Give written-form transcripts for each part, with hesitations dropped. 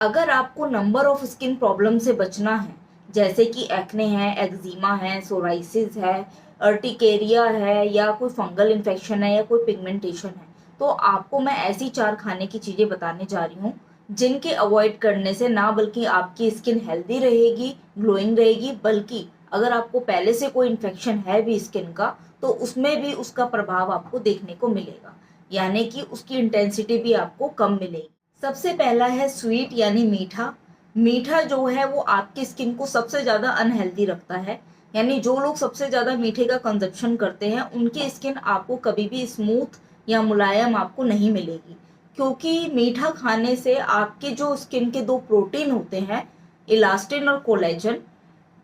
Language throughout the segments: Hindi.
अगर आपको नंबर ऑफ स्किन प्रॉब्लम से बचना है, जैसे कि एक्ने है, एक्जिमा है, सोराइसिस है, अर्टिकेरिया है, या कोई फंगल इन्फेक्शन है, या कोई पिगमेंटेशन है, तो आपको मैं ऐसी 4 खाने की चीज़ें बताने जा रही हूँ जिनके अवॉइड करने से ना बल्कि आपकी स्किन हेल्दी रहेगी, ग्लोइंग रहेगी, बल्कि अगर आपको पहले से कोई इन्फेक्शन है भी स्किन का, तो उसमें भी उसका प्रभाव आपको देखने को मिलेगा, यानी कि उसकी इंटेंसिटी भी आपको कम मिलेगी। सबसे पहला है स्वीट यानी मीठा। मीठा जो है वो आपकी स्किन को सबसे ज़्यादा अनहेल्दी रखता है, यानी जो लोग सबसे ज़्यादा मीठे का कंजप्शन करते हैं उनकी स्किन आपको कभी भी स्मूथ या मुलायम आपको नहीं मिलेगी, क्योंकि मीठा खाने से आपके जो स्किन के 2 प्रोटीन होते हैं, इलास्टिन और कोलेजन,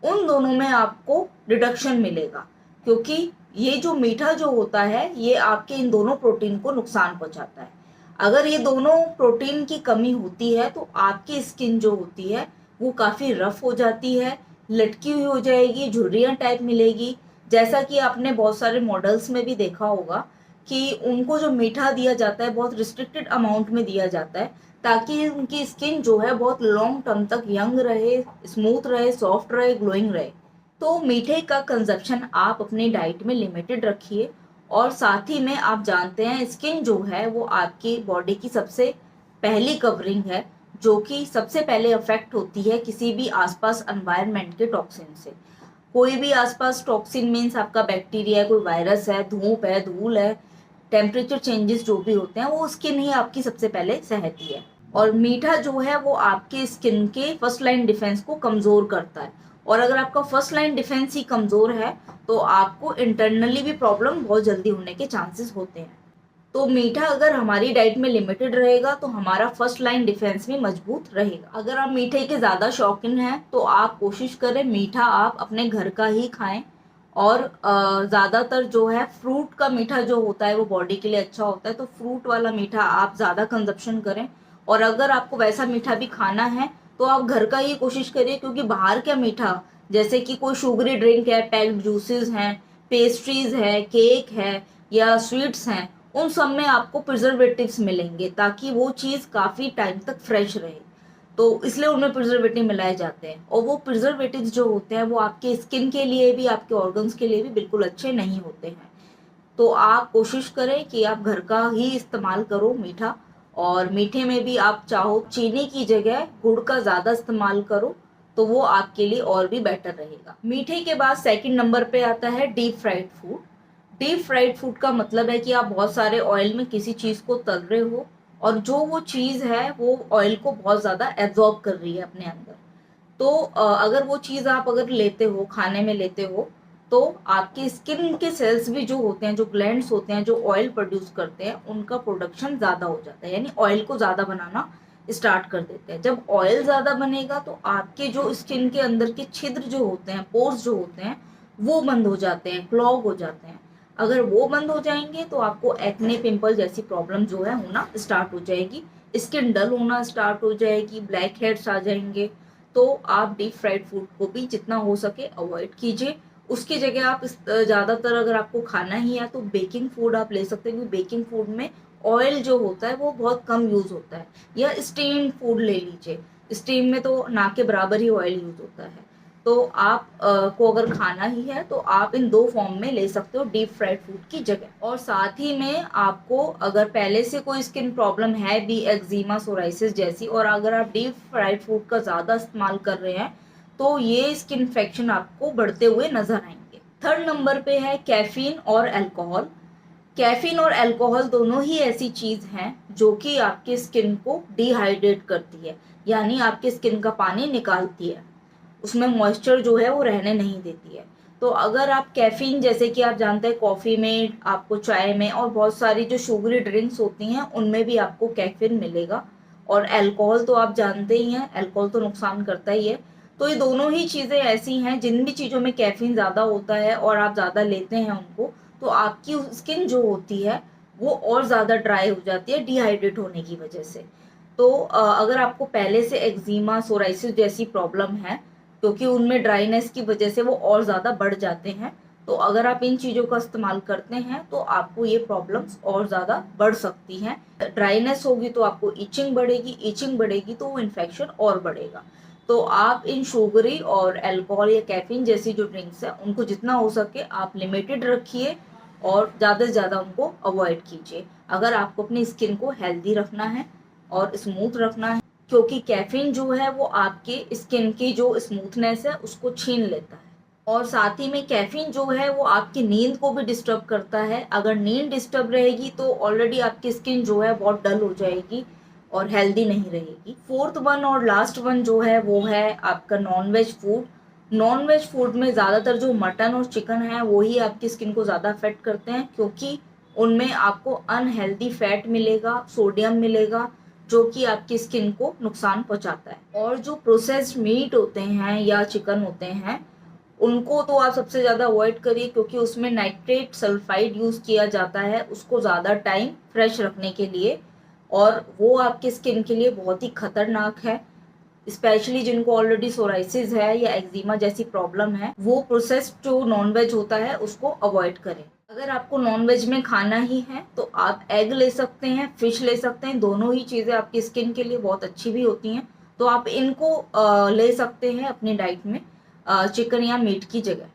उन दोनों में आपको रिडक्शन मिलेगा, क्योंकि ये जो मीठा जो होता है ये आपके इन दोनों प्रोटीन को नुकसान पहुंचाता है। अगर ये दोनों प्रोटीन की कमी होती है तो आपकी स्किन जो होती है वो काफ़ी रफ हो जाती है, लटकी हुई हो जाएगी, झुर्रियाँ टाइप मिलेगी। जैसा कि आपने बहुत सारे मॉडल्स में भी देखा होगा कि उनको जो मीठा दिया जाता है बहुत रिस्ट्रिक्टेड अमाउंट में दिया जाता है, ताकि उनकी स्किन जो है बहुत लॉन्ग टर्म तक यंग रहे, स्मूथ रहे, सॉफ्ट रहे, ग्लोइंग रहे। तो मीठे का कंजप्शन आप अपनी डाइट में लिमिटेड रखिए। और साथ ही में आप जानते हैं स्किन जो है वो आपकी बॉडी की सबसे पहली कवरिंग है, जो कि सबसे पहले अफेक्ट होती है किसी भी आसपास एनवायरनमेंट के टॉक्सिन से। कोई भी आसपास टॉक्सिन मीन्स आपका बैक्टीरिया है, कोई वायरस है, धूप है, धूल है, टेम्परेचर चेंजेस जो भी होते हैं वो स्किन ही आपकी सबसे पहले सहती है। और मीठा जो है वो आपके स्किन के फर्स्ट लाइन डिफेंस को कमजोर करता है, और अगर आपका फर्स्ट लाइन डिफेंस ही कमजोर है तो आपको इंटरनली भी प्रॉब्लम बहुत जल्दी होने के चांसेस होते हैं। तो मीठा अगर हमारी डाइट में लिमिटेड रहेगा तो हमारा फर्स्ट लाइन डिफेंस भी मजबूत रहेगा। अगर आप मीठे के ज़्यादा शौकीन हैं तो आप कोशिश करें मीठा आप अपने घर का ही खाएं, और ज़्यादातर जो है फ्रूट का मीठा जो होता है वो बॉडी के लिए अच्छा होता है, तो फ्रूट वाला मीठा आप ज़्यादा कंजप्शन करें। और अगर आपको वैसा मीठा भी खाना है तो आप घर का ही कोशिश करिए, क्योंकि बाहर का मीठा जैसे कि कोई शुगरी ड्रिंक है, पैक्ड जूसेस हैं, पेस्ट्रीज है, केक है, या स्वीट्स हैं, उन सब में आपको प्रिजर्वेटिव्स मिलेंगे ताकि वो चीज़ काफ़ी टाइम तक फ्रेश रहे। तो इसलिए उनमें प्रिजर्वेटिव मिलाए जाते हैं, और वो प्रिजर्वेटिव्स जो होते हैं वो आपके स्किन के लिए भी, आपके ऑर्गन्स के लिए भी बिल्कुल अच्छे नहीं होते हैं। तो आप कोशिश करें कि आप घर का ही इस्तेमाल करो मीठा, और मीठे में भी आप चाहो चीनी की जगह गुड़ का ज़्यादा इस्तेमाल करो, तो वो आपके लिए और भी बेटर रहेगा। मीठे के बाद सेकंड नंबर पे आता है deep fried food. Deep fried food का मतलब है कि आप बहुत सारे ऑयल में किसी चीज़ को तल रहे हो, और जो वो चीज़ है वो ऑयल को बहुत ज़्यादा एब्जॉर्ब कर रही है अपने अंदर। तो अगर वो चीज़ आप अगर लेते हो, खाने में लेते हो, तो आपकी स्किन के सेल्स भी जो होते हैं, जो ग्लैंड्स होते हैं, जो ऑयल प्रोड्यूस करते हैं, उनका प्रोडक्शन ज़्यादा हो जाता है, यानी ऑयल को ज़्यादा बनाना स्टार्ट कर देते हैं। जब ऑयल ज़्यादा बनेगा तो आपके जो स्किन के अंदर के छिद्र जो होते हैं, पोर्स जो होते हैं, वो बंद हो जाते हैं, क्लॉग हो जाते हैं। अगर वो बंद हो जाएंगे तो आपको एक्ने, पिंपल जैसी प्रॉब्लम जो है होना स्टार्ट हो जाएगी, स्किन डल होना स्टार्ट हो जाएगी, ब्लैक हेड्स आ जाएंगे। तो आप डीप फ्राइड फूड को भी जितना हो सके अवॉइड कीजिए। उसकी जगह आप ज़्यादातर अगर आपको खाना ही है तो बेकिंग फूड आप ले सकते हैं, क्योंकि बेकिंग फूड में ऑयल जो होता है वो बहुत कम यूज़ होता है। या स्टीम फूड ले लीजिए, स्टीम में तो ना के बराबर ही ऑयल यूज़ होता है। तो आप को अगर खाना ही है तो आप इन 2 फॉर्म में ले सकते हो डीप फ्राइड फूड की जगह। और साथ ही में आपको अगर पहले से कोई स्किन प्रॉब्लम है भी, एक्जिमा, सोराइसिस जैसी, और अगर आप डीप फ्राइड फूड का ज़्यादा इस्तेमाल कर रहे हैं तो ये स्किन इन्फेक्शन आपको बढ़ते हुए नजर आएंगे। थर्ड नंबर पे है कैफीन और अल्कोहल। कैफीन और अल्कोहल दोनों ही ऐसी चीज हैं जो कि आपके स्किन को डिहाइड्रेट करती है, यानी आपके स्किन का पानी निकालती है, उसमें मॉइस्चर जो है वो रहने नहीं देती है। तो अगर आप कैफीन, जैसे कि आप जानते हैं कॉफ़ी में, आपको चाय में, और बहुत सारी जो शुगरी ड्रिंक्स होती हैं उनमें भी आपको कैफीन मिलेगा। और अल्कोहल तो आप जानते ही हैं, अल्कोहल तो नुकसान करता ही है। तो ये दोनों ही चीज़ें ऐसी हैं, जिन भी चीज़ों में कैफीन ज़्यादा होता है और आप ज़्यादा लेते हैं उनको, तो आपकी स्किन जो होती है वो और ज़्यादा ड्राई हो जाती है डिहाइड्रेट होने की वजह से। तो अगर आपको पहले से एक्जिमा, सोराइसिस जैसी प्रॉब्लम है, क्योंकि उनमें ड्राइनेस की वजह से वो और ज़्यादा बढ़ जाते हैं, तो अगर आप इन चीज़ों का इस्तेमाल करते हैं तो आपको ये प्रॉब्लम्स और ज़्यादा बढ़ सकती हैं। ड्राइनेस होगी तो आपको इचिंग बढ़ेगी, इचिंग बढ़ेगी तो वो इन्फेक्शन और बढ़ेगा। तो आप इन शुगरी और अल्कोहल या कैफीन जैसी जो ड्रिंक्स है उनको जितना हो सके आप लिमिटेड रखिए और ज़्यादा से ज़्यादा उनको अवॉइड कीजिए अगर आपको अपनी स्किन को हेल्दी रखना है और स्मूथ रखना है, क्योंकि कैफीन जो है वो आपके स्किन की जो स्मूथनेस है उसको छीन लेता है। और साथ ही में कैफीन जो है वो आपकी नींद को भी डिस्टर्ब करता है। अगर नींद डिस्टर्ब रहेगी तो ऑलरेडी आपकी स्किन जो है बहुत डल हो जाएगी और हेल्दी नहीं रहेगी। फोर्थ वन और लास्ट वन जो है वो है आपका non veg food. Non veg food में ज़्यादातर जो मटन और चिकन है वही आपकी स्किन को ज़्यादा अफेक्ट करते हैं, क्योंकि उनमें आपको अनहेल्दी फैट मिलेगा, सोडियम मिलेगा, जो कि आपकी स्किन को नुकसान पहुंचाता है। और जो प्रोसेस्ड मीट होते हैं या चिकन होते हैं उनको तो आप सबसे ज़्यादा अवॉइड करिए, क्योंकि उसमें नाइट्रेट सल्फाइड यूज़ किया जाता है उसको ज़्यादा टाइम फ्रेश रखने के लिए, और वो आपकी स्किन के लिए बहुत ही खतरनाक है। स्पेशली जिनको ऑलरेडी सोराइसिस है या एक्जिमा जैसी प्रॉब्लम है वो प्रोसेस्ड जो नॉनवेज होता है उसको अवॉइड करें। अगर आपको नॉनवेज में खाना ही है तो आप एग ले सकते हैं, फिश ले सकते हैं, दोनों ही चीज़ें आपकी स्किन के लिए बहुत अच्छी भी होती हैं, तो आप इनको ले सकते हैं अपनी डाइट में चिकन या मीट की जगह।